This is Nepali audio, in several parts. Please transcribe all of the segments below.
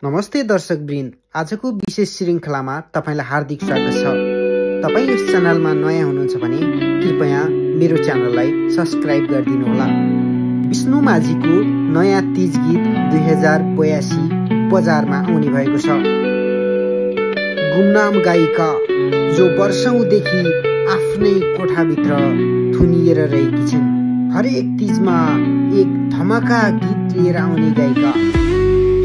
नमस्ते दर्शकवृन्द, आजको विशेष श्रृङ्खलामा तपाईलाई हार्दिक स्वागत छ। तपाई यस च्यानलमा नयाँ हुनुहुन्छ भने कृपया मेरो च्यानललाई सब्स्क्राइब गरिदिनुहोला। विष्णु माझीको नयाँ तीज गीत 2082 बजारमा आउने भएको छ। गुमनाम गायिका जो वर्षौंदेखि आफ्नै कोठाभित्र थुनिएर रहेकी छिन्, हरेक तीजमा एक धमाका गीत लिएर आउने गायिका,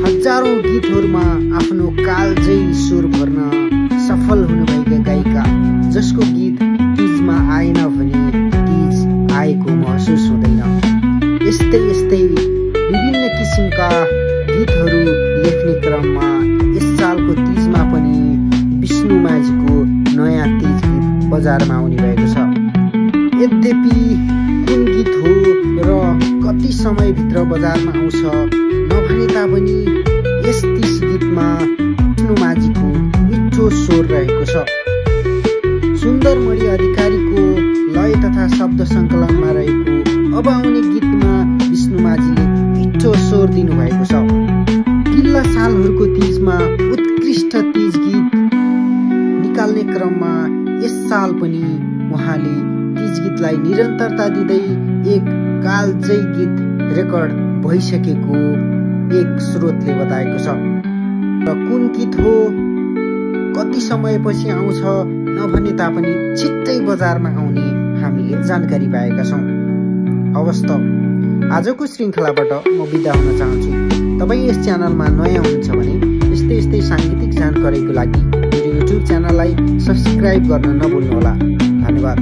हजारौं गीतहरूमा आफ्नो कालजै स्वर भर्न सफल हुनुभएका गायिका, जसको गीत तीजमा आएन भने तीज आएको महसुस हुँदैन। यस्तै यस्तै विभिन्न किसिमका गीतहरू लेख्ने क्रममा यस सालको तीजमा पनि विष्णु माझीको नयाँ तीज गीत बजारमा आउने भएको छ। यद्यपि कुन गीत हो र कति समयभित्र बजारमा आउँछ नभने तापनि यस तीज गीतमा विष्णु माझीको मिठो स्वर रहेको छ। सुन्दरमणि अधिकारीको लय तथा शब्द सङ्कलनमा रहेको अब आउने गीतमा विष्णु माझीले मिठो स्वर दिनुभएको छ। पछिल्ला सालहरूको तीजमा उत्कृष्ट तीज गीत निकाल्ने क्रममा यस साल पनि उहाँले तीज गीतलाई निरन्तरता दिँदै एक कालजै गीत रेकर्ड भइसकेको एक स्रोतले बताएको छ। र कुन गीत हो, कति समयपछि आउँछ नभने तापनि छिट्टै बजारमा आउने हामीले जानकारी पाएका छौँ। हवस् त, आजको श्रृङ्खलाबाट म बिदा हुन चाहन्छु। तपाईँ यस च्यानलमा नयाँ हुनुहुन्छ भने यस्तै यस्तै साङ्गीतिक जानकारीको लागि मेरो युट्युब च्यानललाई सब्स्क्राइब गर्न नभुल्नुहोला। धन्यवाद।